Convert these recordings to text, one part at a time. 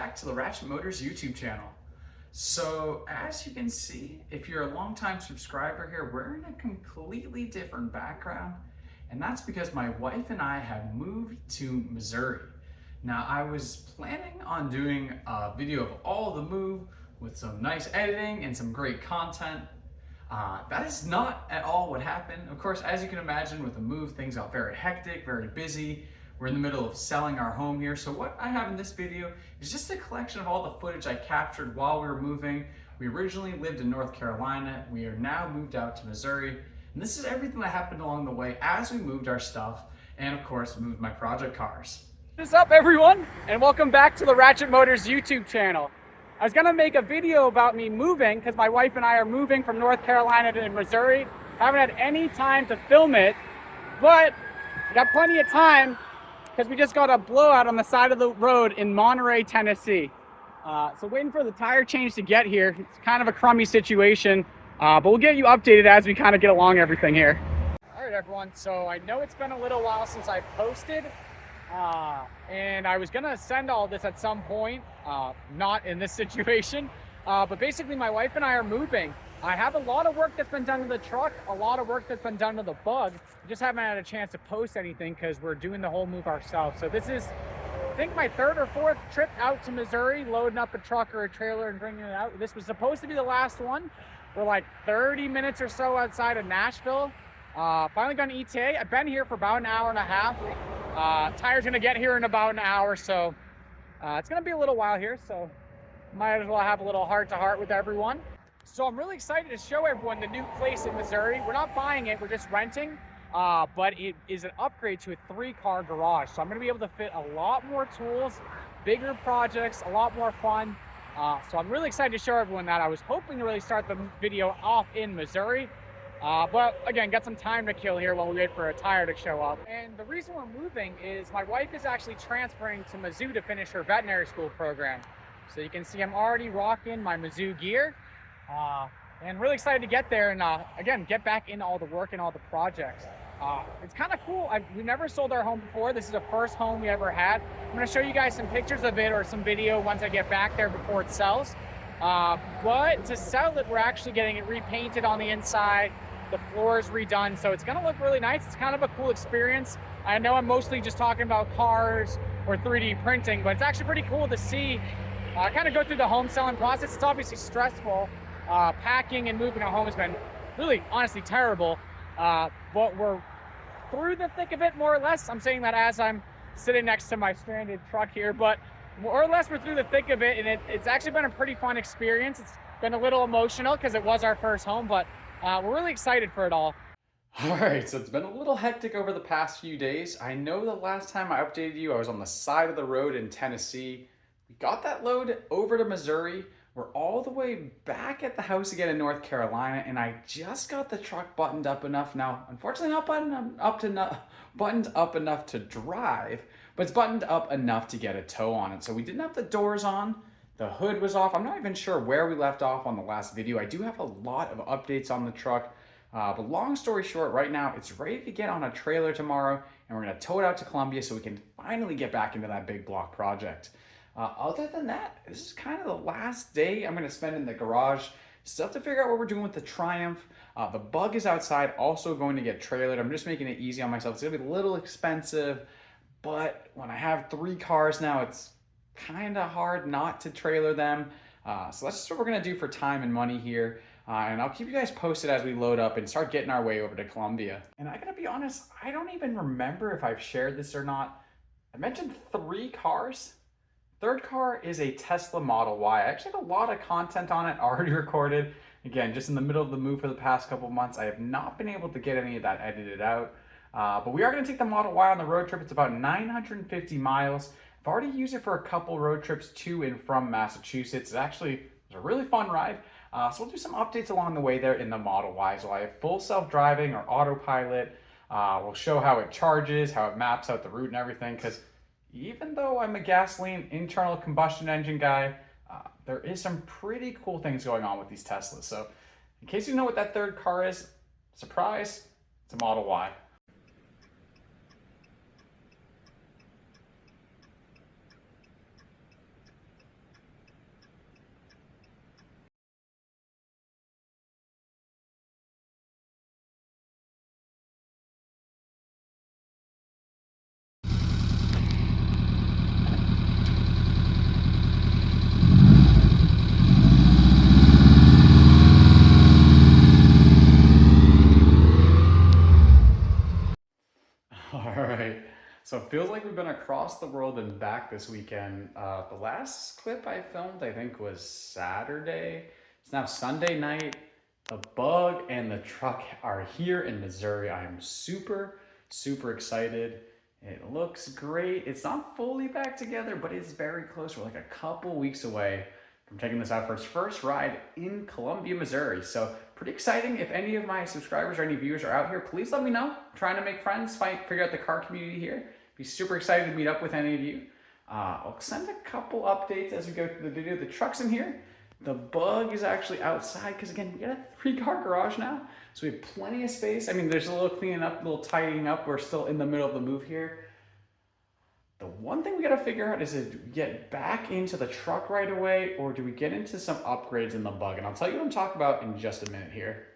back to the Ratchet Motors YouTube channel. So as you can see, if you're a longtime subscriber here, we're in a completely different background, and that's because my wife and I have moved to Missouri. Now I was planning on doing a video of all the move with some nice editing and some great content. That is not at all what happened. Of course, as you can imagine, with the move, things got very hectic, very busy. We're in the middle of selling our home here. So what I have in this video is just a collection of all the footage I captured while we were moving. We originally lived in North Carolina. We are now moved out to Missouri. And this is everything that happened along the way as we moved our stuff and of course moved my project cars. What is up, everyone, and welcome back to the Ratchet Motors YouTube channel. I was gonna make a video about me moving because my wife and I are moving from North Carolina to Missouri. Haven't had any time to film it, but we got plenty of time because we just got a blowout on the side of the road in Monterey, Tennessee. So waiting for the tire change to get here. It's kind of a crummy situation, but we'll get you updated as we kind of get along everything here. All right, everyone, so I know it's been a little while since I posted, and I was gonna send all this at some point, not in this situation, but basically my wife and I are moving. I have a lot of work that's been done to the truck, a lot of work that's been done to the bug. I just haven't had a chance to post anything because we're doing the whole move ourselves. So this is, I think, my third or fourth trip out to Missouri, loading up a truck or a trailer and bringing it out. This was supposed to be the last one. We're like 30 minutes or so outside of Nashville. Finally got an ETA. I've been here for about an hour and a half. Tire's gonna get here in about an hour, so it's gonna be a little while here, so might as well have a little heart-to-heart with everyone. So I'm really excited to show everyone the new place in Missouri. We're not buying it, we're just renting, but it is an upgrade to a 3-car garage. So I'm gonna be able to fit a lot more tools, bigger projects, a lot more fun. So I'm really excited to show everyone that. I was hoping to really start the video off in Missouri, but again, got some time to kill here while we wait for a tire to show up. And the reason we're moving is my wife is actually transferring to Mizzou to finish her veterinary school program. So you can see I'm already rocking my Mizzou gear. And really excited to get there and again get back into all the work and all the projects. It's kind of cool. We've never sold our home before. This is the first home we ever had. I'm going to show you guys some pictures of it or some video once I get back there before it sells. But to sell it, we're actually getting it repainted on the inside. The floor is redone, so it's going to look really nice. It's kind of a cool experience. I know I'm mostly just talking about cars or 3D printing, but it's actually pretty cool to see kind of go through the home selling process. It's obviously stressful. Packing and moving a home has been really, honestly, terrible. But we're through the thick of it, more or less. I'm saying that as I'm sitting next to my stranded truck here, but more or less we're through the thick of it, and it's actually been a pretty fun experience. It's been a little emotional because it was our first home, but we're really excited for it all. All right, so it's been a little hectic over the past few days. I know the last time I updated you, I was on the side of the road in Tennessee. We got that load over to Missouri. We're all the way back at the house again in North Carolina, and I just got the truck buttoned up enough. Now, unfortunately, not buttoned up enough to drive, but it's buttoned up enough to get a tow on it. So we didn't have the doors on. The hood was off. I'm not even sure where we left off on the last video. I do have a lot of updates on the truck, but long story short, right now, it's ready to get on a trailer tomorrow, and we're gonna tow it out to Columbia so we can finally get back into that big block project. Other than that, this is kind of the last day I'm going to spend in the garage. Still have to figure out what we're doing with the Triumph. The Bug is outside, also going to get trailered. I'm just making it easy on myself. It's going to be a little expensive, but when I have 3 cars now, it's kind of hard not to trailer them. So that's just what we're going to do for time and money here. And I'll keep you guys posted as we load up and start getting our way over to Columbia. And I got to be honest, I don't even remember if I've shared this or not. I mentioned 3 cars. Third car is a Tesla Model Y. I actually have a lot of content on it already recorded. Again, just in the middle of the move for the past couple of months, I have not been able to get any of that edited out. But we are going to take the Model Y on the road trip. It's about 950 miles. I've already used it for a couple road trips to and from Massachusetts. It was a really fun ride. So we'll do some updates along the way there in the Model Y. So I have full self-driving or autopilot. We'll show how it charges, how it maps out the route and everything, because even though I'm a gasoline internal combustion engine guy, there is some pretty cool things going on with these Teslas. So in case you know what that third car is, surprise, it's a Model Y. feels like we've been across the world and back this weekend. The last clip I filmed, I think, was Saturday. It's now Sunday night. The bug and the truck are here in Missouri. I am super, super excited. It looks great. It's not fully back together, but it's very close. We're like a couple weeks away from taking this out for its first ride in Columbia, Missouri. So pretty exciting. If any of my subscribers or any viewers are out here, please let me know. I'm trying to make friends, figure out the car community here. Be super excited to meet up with any of you. I'll send a couple updates as we go through the video. The truck's in here. The bug is actually outside because, again, we got a 3-car garage now. So we have plenty of space. I mean, there's a little cleaning up, a little tidying up. We're still in the middle of the move here. The one thing we got to figure out is, do we get back into the truck right away, or do we get into some upgrades in the bug? And I'll tell you what I'm talking about in just a minute here.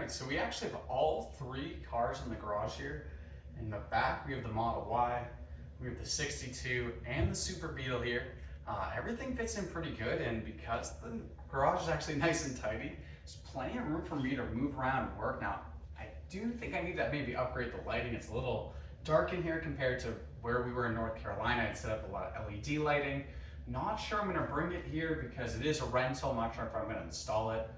So we actually have all 3 cars in the garage here. In the back, we have the Model Y, we have the 62, and the Super Beetle here. Everything fits in pretty good, and because the garage is actually nice and tidy, there's plenty of room for me to move around and work. Now, I do think I need to maybe upgrade the lighting. It's a little dark in here compared to where we were in North Carolina. I'd set up a lot of LED lighting. Not sure I'm gonna bring it here because it is a rental. I'm not sure if I'm gonna install it.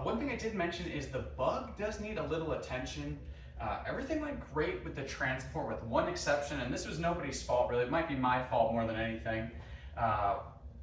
One thing I did mention is the bug does need a little attention. Everything went great with the transport with one exception, and this was nobody's fault really. It might be my fault more than anything.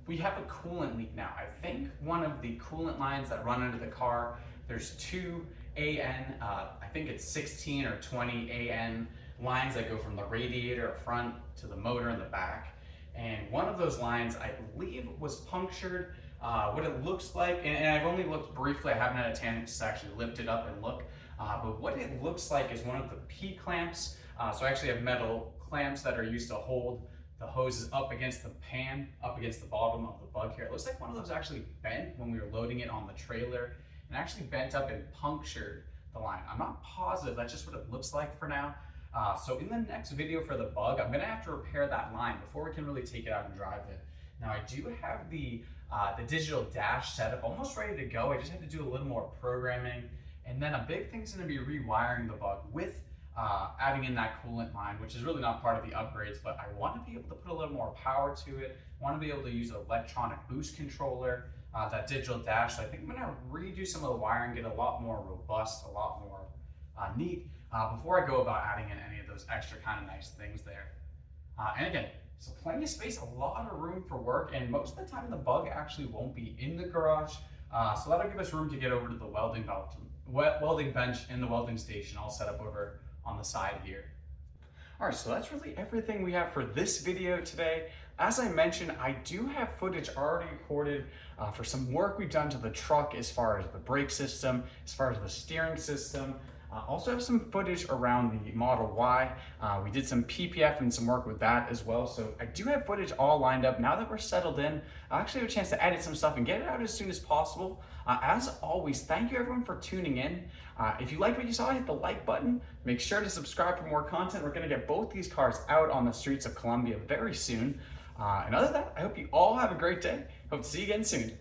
We have a coolant leak now. I think one of the coolant lines that run under the car, there's 2 AN, I think it's 16 or 20 AN lines that go from the radiator up front to the motor in the back. And one of those lines, I believe, was punctured what it looks like, and I've only looked briefly, I haven't had a chance to actually lift it up and look, but what it looks like is one of the P clamps. So I actually have metal clamps that are used to hold the hoses up against the pan, up against the bottom of the bug here. It looks like one of those actually bent when we were loading it on the trailer, and actually bent up and punctured the line. I'm not positive, that's just what it looks like for now. So in the next video for the bug, I'm gonna have to repair that line before we can really take it out and drive it. Now I do have the digital dash setup almost ready to go. I just have to do a little more programming. And then a big thing is gonna be rewiring the bug with adding in that coolant line, which is really not part of the upgrades, but I want to be able to put a little more power to it. I want to be able to use an electronic boost controller, that digital dash. So I think I'm gonna redo some of the wiring, get a lot more robust, a lot more neat, before I go about adding in any of those extra kind of nice things there. And again, so plenty of space, a lot of room for work, and most of the time the bug actually won't be in the garage. So that'll give us room to get over to the welding bench and the welding station all set up over on the side here. All right, so that's really everything we have for this video today. As I mentioned, I do have footage already recorded for some work we've done to the truck as far as the brake system, as far as the steering system. Also have some footage around the Model Y. We did some PPF and some work with that as well. So I do have footage all lined up. Now that we're settled in, I actually have a chance to edit some stuff and get it out as soon as possible. As always, thank you everyone for tuning in. If you like what you saw, hit the like button. Make sure to subscribe for more content. We're gonna get both these cars out on the streets of Columbia very soon. And other than that, I hope you all have a great day. Hope to see you again soon.